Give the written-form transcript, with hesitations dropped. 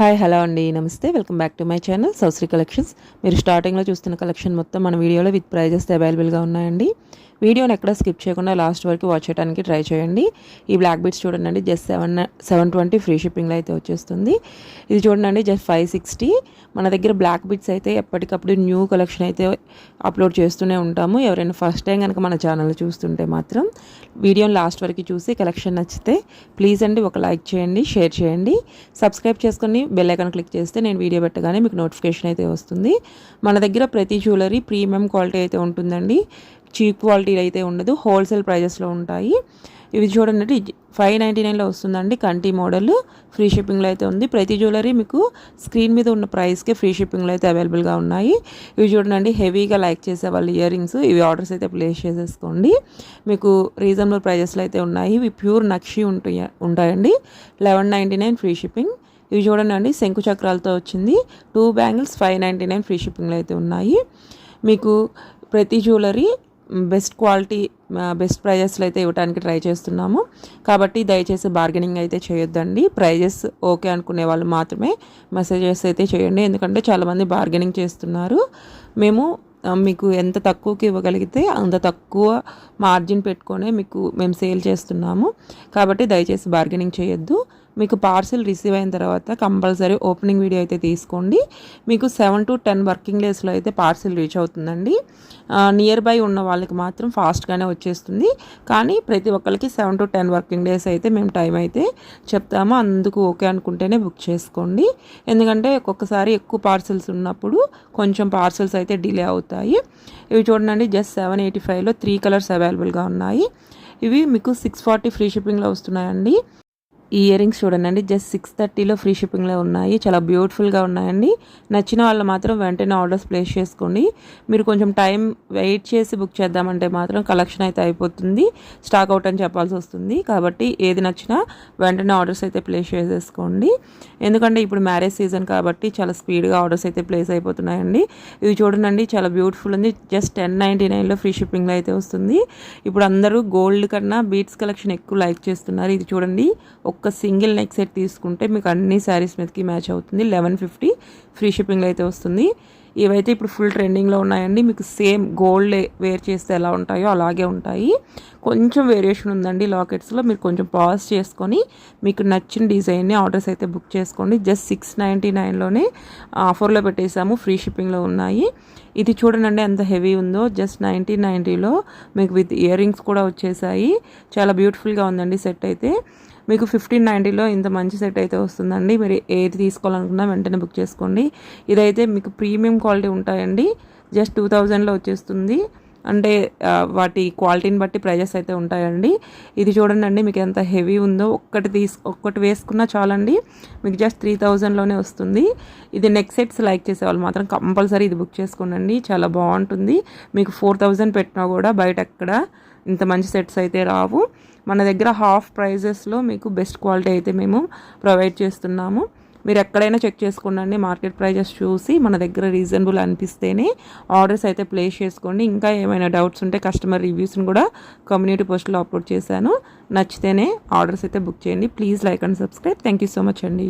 Hi hello అండి నమస్తే welcome back to my channel Sowshree collections. మీరు స్టార్టింగ్లో చూస్తున్న కలెక్షన్ మొత్తం మన వీడియోలో విత్ ప్రైజెస్ అవైలబుల్గా ఉన్నాయండి. వీడియోని ఎక్కడ స్కిప్ చేయకుండా లాస్ట్ వరకు వాచ్ చేయడానికి ట్రై చేయండి. ఈ బ్లాక్ బీట్స్ చూడండి, జస్ట్ 720 ఫ్రీ షిప్పింగ్లో అయితే వచ్చేస్తుంది. ఇది చూడండి జస్ట్ 560. మన దగ్గర బ్లాక్ బీట్స్ అయితే ఎప్పటికప్పుడు న్యూ కలెక్షన్ అయితే అప్లోడ్ చేస్తూనే ఉంటాము. ఎవరైనా ఫస్ట్ టైం కనుక మన ఛానల్ చూస్తుంటే మాత్రం వీడియోని లాస్ట్ వరకు చూసి కలెక్షన్ నచ్చితే ప్లీజ్ అండి ఒక లైక్ చేయండి, షేర్ చేయండి, సబ్స్క్రైబ్ చేసుకొని బెల్ ఐకాన్ క్లిక్ చేస్తే నేను వీడియో పెట్టగానే మీకు నోటిఫికేషన్ అయితే వస్తుంది. మన దగ్గర ప్రతి జ్యువెలరీ ప్రీమియం క్వాలిటీ అయితే ఉంటుందండి. చీప్ క్వాలిటీ అయితే ఉండదు, హోల్సేల్ ప్రైజెస్లో ఉంటాయి. ఇవి చూడండి 599లో వస్తుందండి. కంటి మోడల్ ఫ్రీ షిప్పింగ్లో అయితే ఉంది. ప్రతి జ్యువెలరీ మీకు స్క్రీన్ మీద ఉన్న ప్రైస్కే ఫ్రీ షిప్పింగ్లో అయితే అవైలబుల్గా ఉన్నాయి. ఇవి చూడండి హెవీగా లైక్ చేసే వాళ్ళు ఇయర్ రింగ్స్, ఇవి ఆర్డర్స్ అయితే ప్లేస్ చేసేసుకోండి. మీకు రీజనబుల్ ప్రైజెస్లో అయితే ఉన్నాయి. ఇవి ప్యూర్ నక్షి ఉంటాయండి. 1199 ఫ్రీ షిప్పింగ్. ఇవి చూడండి శంకు చక్రాలతో వచ్చింది. 2 బ్యాంగిల్స్ 599 ఫ్రీ షిప్పింగ్లో అయితే ఉన్నాయి. మీకు ప్రతి జ్యువెలరీ బెస్ట్ క్వాలిటీ బెస్ట్ ప్రైజెస్లో అయితే ఇవ్వడానికి ట్రై చేస్తున్నాము. కాబట్టి దయచేసి బార్గెనింగ్ అయితే చేయొద్దండి. ప్రైజెస్ ఓకే అనుకునే వాళ్ళు మాత్రమే మెసేజెస్ అయితే చేయండి. ఎందుకంటే చాలామంది బార్గెనింగ్ చేస్తున్నారు. మేము మీకు ఎంత తక్కువకి ఇవ్వగలిగితే అంత తక్కువ మార్జిన్ పెట్టుకొని మేము సేల్ చేస్తున్నాము. కాబట్టి దయచేసి బార్గెనింగ్ చేయొద్దు. మీకు పార్సిల్ రిసీవ్ అయిన తర్వాత కంపల్సరీ ఓపెనింగ్ వీడియో అయితే తీసుకోండి. మీకు 7 to 10 వర్కింగ్ డేస్లో అయితే పార్సిల్ రీచ్ అవుతుందండి. నియర్ బై ఉన్న వాళ్ళకి మాత్రం ఫాస్ట్గానే వచ్చేస్తుంది. కానీ ప్రతి ఒక్కరికి 7 to 10 వర్కింగ్ డేస్ అయితే మేము టైం అయితే చెప్తాము. అందుకు ఓకే అనుకుంటేనే బుక్ చేసుకోండి. ఎందుకంటే ఒక్కొక్కసారి ఎక్కువ పార్సిల్స్ ఉన్నప్పుడు కొంచెం పార్సిల్స్ అయితే డిలే అవుతాయి. ఇవి చూడండి జస్ట్ 785లో 3 కలర్స్ అవైలబుల్గా ఉన్నాయి. ఇవి మీకు 640 ఫ్రీ షిప్పింగ్లో వస్తున్నాయండి. ఈ ఇయర్ రింగ్స్ చూడండి జస్ట్ 630లో ఫ్రీ షిప్పింగ్లో ఉన్నాయి. చాలా బ్యూటిఫుల్గా ఉన్నాయండి. నచ్చిన వాళ్ళు మాత్రం వెంటనే ఆర్డర్స్ ప్లేస్ చేసుకోండి. మీరు కొంచెం టైం వెయిట్ చేసి బుక్ చేద్దామంటే మాత్రం కలెక్షన్ అయితే అయిపోతుంది, స్టాక్ అవుట్ అని చెప్పాల్సి వస్తుంది. కాబట్టి ఏది నచ్చినా వెంటనే ఆర్డర్స్ అయితే ప్లేస్ చేసేసుకోండి. ఎందుకంటే ఇప్పుడు మ్యారేజ్ సీజన్ కాబట్టి చాలా స్పీడ్గా ఆర్డర్స్ అయితే ప్లేస్ అయిపోతున్నాయండి. ఇవి చూడండి చాలా బ్యూటిఫుల్ ఉంది. జస్ట్ 1099లో ఫ్రీ షిప్పింగ్లో అయితే వస్తుంది. ఇప్పుడు అందరూ గోల్డ్ కన్నా బీట్స్ కలెక్షన్ ఎక్కువ లైక్ చేస్తున్నారు. ఇది చూడండి ఒక్క సింగిల్ నెక్ సెట్ తీసుకుంటే మీకు అన్ని శారీస్ మీదకి మ్యాచ్ అవుతుంది. 1150 ఫ్రీ షిప్పింగ్లో అయితే వస్తుంది. ఇవైతే ఇప్పుడు ఫుల్ ట్రెండింగ్లో ఉన్నాయండి. మీకు సేమ్ గోల్డ్ వేర్ చేస్తే ఎలా ఉంటాయో అలాగే ఉంటాయి. కొంచెం వేరియేషన్ ఉందండి లాకెట్స్లో. మీరు కొంచెం పాజ్ చేసుకొని మీకు నచ్చిన డిజైన్ని ఆర్డర్స్ అయితే బుక్ చేసుకోండి. జస్ట్ 699లోనే ఆఫర్లో పెట్టేసాము, ఫ్రీ షిప్పింగ్లో ఉన్నాయి. ఇది చూడండి ఎంత హెవీ ఉందో. జస్ట్ 1990లో మీకు విత్ ఇయర్ రింగ్స్ కూడా వచ్చేసాయి. చాలా బ్యూటిఫుల్గా ఉందండి సెట్ అయితే. మీకు 1590లో ఇంత మంచి సెట్ అయితే వస్తుందండి. మీరు ఏది తీసుకోవాలనుకున్నా వెంటనే బుక్ చేసుకోండి. ఇదైతే మీకు ప్రీమియం క్వాలిటీ ఉంటాయండి. జస్ట్ 2000లో వచ్చేస్తుంది. అంటే వాటి క్వాలిటీని బట్టి ప్రైజెస్ అయితే ఉంటాయండి. ఇది చూడండి మీకు ఎంత హెవీ ఉందో. ఒక్కటి వేసుకున్నా చాలండి. మీకు జస్ట్ 3000లోనే వస్తుంది. ఇది నెక్ సెట్స్ లైక్ చేసే వాళ్ళు మాత్రం కంపల్సరీ ఇది బుక్ చేసుకోండి. చాలా బాగుంటుంది. మీకు 4000 పెట్టినా కూడా బయట ఎక్కడ ఇంత మంచి సెట్స్ అయితే రావు. మన దగ్గర హాఫ్ ప్రైజెస్లో మీకు బెస్ట్ క్వాలిటీ అయితే మేము ప్రొవైడ్ చేస్తున్నాము. మీరు ఎక్కడైనా చెక్ చేసుకోండి. మార్కెట్ ప్రైజెస్ చూసి మన దగ్గర రీజనబుల్ అనిపిస్తేనే ఆర్డర్స్ అయితే ప్లేస్ చేసుకోండి. ఇంకా ఏమైనా డౌట్స్ ఉంటే కస్టమర్ రివ్యూస్ని కూడా కమ్యూనిటీ పోస్ట్లో అప్లోడ్ చేశాను. నచ్చితేనే ఆర్డర్స్ అయితే బుక్ చేయండి. Please like and subscribe. Thank you so much అండి.